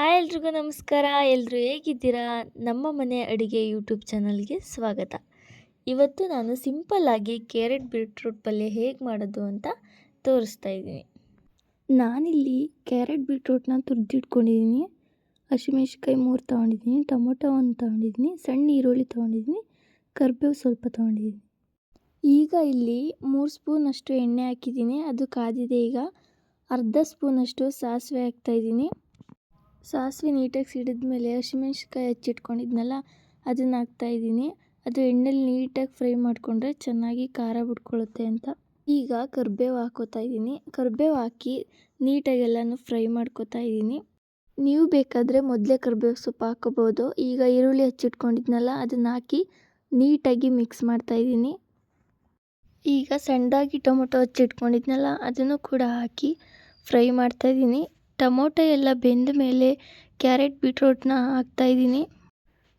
Hi ಎಲ್ರಿಗೂ ನಮಸ್ಕಾರ. ಎಲ್ಲರೂ ಹೇಗಿದ್ದೀರಾ? ನಮ್ಮ ಮನೆ ಅಡುಗೆ ಯೂಟ್ಯೂಬ್ ಚಾನಲ್ಗೆ ಸ್ವಾಗತ. ಇವತ್ತು ನಾನು ಸಿಂಪಲ್ಲಾಗಿ ಕ್ಯಾರೆಟ್ ಬೀಟ್ರೂಟ್ ಪಲ್ಯ ಹೇಗೆ ಮಾಡೋದು ಅಂತ ತೋರಿಸ್ತಾ ಇದ್ದೀನಿ. ನಾನಿಲ್ಲಿ ಕ್ಯಾರೆಟ್ ಬೀಟ್ರೂಟ್ನ ತುರಿದಿಟ್ಕೊಂಡಿದ್ದೀನಿ. ಹಸಿಮೆಣ್ಸಿನ್ಕಾಯಿ 3 ತೊಗೊಂಡಿದ್ದೀನಿ, ಟೊಮೊಟೊ 1 ತೊಗೊಂಡಿದ್ದೀನಿ, ಸಣ್ಣ ಈರುಳ್ಳಿ ತೊಗೊಂಡಿದ್ದೀನಿ, ಕರಿಬೇವು ಸ್ವಲ್ಪ ತೊಗೊಂಡಿದ್ದೀನಿ. ಈಗ ಇಲ್ಲಿ 3 ಸ್ಪೂನಷ್ಟು ಎಣ್ಣೆ ಹಾಕಿದ್ದೀನಿ. ಅದು ಕಾದಿದೆ. ಈಗ ಅರ್ಧ ಸ್ಪೂನಷ್ಟು ಸಾಸಿವೆ ಹಾಕ್ತಾಯಿದ್ದೀನಿ. ಸಾಸಿವೆ ನೀಟಾಗಿ ಸಿಡಿದ್ಮೇಲೆ ಹಸಿಮೆಣ್ಸಿನ್ಕಾಯಿ ಹೆಚ್ಚಿಟ್ಕೊಂಡಿದ್ನಲ್ಲ ಅದನ್ನು ಹಾಕ್ತಾಯಿದ್ದೀನಿ. ಅದು ಎಣ್ಣೆಲಿ ನೀಟಾಗಿ ಫ್ರೈ ಮಾಡಿಕೊಂಡ್ರೆ ಚೆನ್ನಾಗಿ ಖಾರ ಬಿಟ್ಕೊಳ್ಳುತ್ತೆ ಅಂತ. ಈಗ ಕರಿಬೇವು ಹಾಕ್ಕೋತಾ ಇದ್ದೀನಿ. ಕರಿಬೇವು ಹಾಕಿ ನೀಟಾಗಿ ಎಲ್ಲನೂ ಫ್ರೈ ಮಾಡ್ಕೋತಾ ಇದ್ದೀನಿ. ನೀವು ಬೇಕಾದರೆ ಮೊದಲೇ ಕರಿಬೇವು ಸೊಪ್ಪು ಹಾಕೋಬೋದು. ಈಗ ಈರುಳ್ಳಿ ಹೆಚ್ಚಿಟ್ಕೊಂಡಿದ್ನಲ್ಲ ಅದನ್ನು ಹಾಕಿ ನೀಟಾಗಿ ಮಿಕ್ಸ್ ಮಾಡ್ತಾಯಿದ್ದೀನಿ. ಈಗ ಸಣ್ಣದಾಗಿ ಟೊಮೊಟೊ ಹೆಚ್ಚಿಟ್ಕೊಂಡಿದ್ನಲ್ಲ ಅದನ್ನು ಕೂಡ ಹಾಕಿ ಫ್ರೈ ಮಾಡ್ತಾಯಿದ್ದೀನಿ. ಟೊಮೊಟೊ ಎಲ್ಲ ಬೆಂದ ಮೇಲೆ ಕ್ಯಾರೆಟ್ ಬೀಟ್ರೂಟ್ನ ಹಾಕ್ತಾಯಿದ್ದೀನಿ.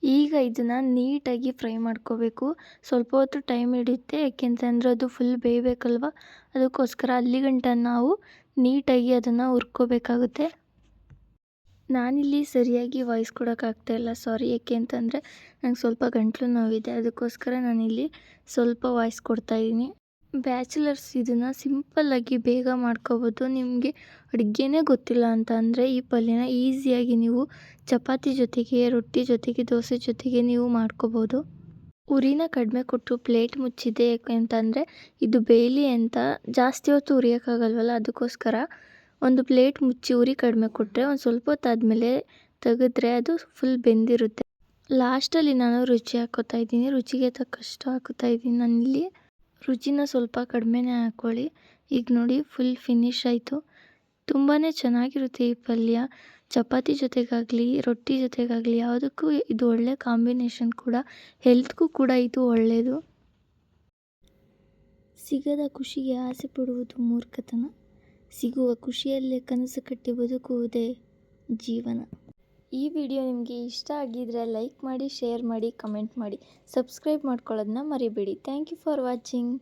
ಈಗ ಇದನ್ನು ನೀಟಾಗಿ ಫ್ರೈ ಮಾಡ್ಕೋಬೇಕು. ಸ್ವಲ್ಪ ಹೊತ್ತು ಟೈಮ್ ಹಿಡಿಯುತ್ತೆ, ಯಾಕೆಂತಂದರೆ ಅದು ಫುಲ್ ಬೇಯಬೇಕಲ್ವ, ಅದಕ್ಕೋಸ್ಕರ ಅಲ್ಲಿಗಂಟ ನಾವು ನೀಟಾಗಿ ಅದನ್ನು ಹುರ್ಕೋಬೇಕಾಗುತ್ತೆ. ನಾನಿಲ್ಲಿ ಸರಿಯಾಗಿ ವಾಯ್ಸ್ ಕೊಡೋಕ್ಕಾಗ್ತಾಯಿಲ್ಲ, ಸಾರಿ. ಯಾಕೆ ಅಂತಂದರೆ ನಂಗೆ ಸ್ವಲ್ಪ ಗಂಟಲು ನೋವಿದೆ, ಅದಕ್ಕೋಸ್ಕರ ನಾನಿಲ್ಲಿ ಸ್ವಲ್ಪ ವಾಯ್ಸ್ ಕೊಡ್ತಾಯಿದ್ದೀನಿ. ಬ್ಯಾಚುಲರ್ಸ್ ಇದನ್ನು ಸಿಂಪಲ್ಲಾಗಿ ಬೇಗ ಮಾಡ್ಕೋಬೋದು. ನಿಮಗೆ ಅಡುಗೆನೇ ಗೊತ್ತಿಲ್ಲ ಅಂತ ಅಂದರೆ ಈ ಪಲ್ಯನ ಈಸಿಯಾಗಿ ನೀವು ಚಪಾತಿ ಜೊತೆಗೆ, ರೊಟ್ಟಿ ಜೊತೆಗೆ, ದೋಸೆ ಜೊತೆಗೆ ನೀವು ಮಾಡ್ಕೋಬೋದು. ಉರಿನ ಕಡಿಮೆ ಕೊಟ್ಟು ಪ್ಲೇಟ್ ಮುಚ್ಚಿದೆ. ಯಾಕೆ ಅಂತಂದರೆ ಇದು ಬೇಯಲಿ ಅಂತ ಜಾಸ್ತಿ ಹೊತ್ತು ಉರಿಯೋಕ್ಕಾಗಲ್ವಲ್ಲ, ಅದಕ್ಕೋಸ್ಕರ ಒಂದು ಪ್ಲೇಟ್ ಮುಚ್ಚಿ ಉರಿ ಕಡಿಮೆ ಕೊಟ್ಟರೆ ಒಂದು ಸ್ವಲ್ಪ ಹೊತ್ತಾದಮೇಲೆ ತೆಗೆದ್ರೆ ಅದು ಫುಲ್ ಬೆಂದಿರುತ್ತೆ. ಲಾಸ್ಟಲ್ಲಿ ನಾನು ರುಚಿ ಹಾಕ್ಕೋತಾ ಇದ್ದೀನಿ. ರುಚಿಗೆ ತಕ್ಕಷ್ಟು ಹಾಕ್ಕೋತಾ ಇದ್ದೀನಿ ನಾನಿಲ್ಲಿ. ರುಚಿನ ಸ್ವಲ್ಪ ಕಡಿಮೆನೇ ಹಾಕ್ಕೊಳ್ಳಿ. ಈಗ ನೋಡಿ ಫುಲ್ ಫಿನಿಶ್ ಆಯಿತು. ತುಂಬಾ ಚೆನ್ನಾಗಿರುತ್ತೆ ಈ ಪಲ್ಯ. ಚಪಾತಿ ಜೊತೆಗಾಗಲಿ, ರೊಟ್ಟಿ ಜೊತೆಗಾಗಲಿ ಯಾವುದಕ್ಕೂ ಇದು ಒಳ್ಳೆ ಕಾಂಬಿನೇಷನ್ ಕೂಡ. ಹೆಲ್ತ್ಗೂ ಕೂಡ ಇದು ಒಳ್ಳೆಯದು. ಸಿಗದ ಖುಷಿಗೆ ಆಸೆ ಪಡುವುದು ಮೂರ್ಖತನ. ಸಿಗುವ ಖುಷಿಯಲ್ಲೇ ಕನಸು ಕಟ್ಟಿ ಬದುಕುವುದೇ ಜೀವನ. ಈ ವಿಡಿಯೋ ನಿಮಗೆ ಇಷ್ಟ ಆಗಿದ್ರೆ ಲೈಕ್ ಮಾಡಿ, ಶೇರ್ ಮಾಡಿ, ಕಮೆಂಟ್ ಮಾಡಿ, ಸಬ್ಸ್ಕ್ರೈಬ್ ಮಾಡ್ಕೊಳ್ಳೋದನ್ನ ಮರಿಬೇಡಿ. Thank you for watching.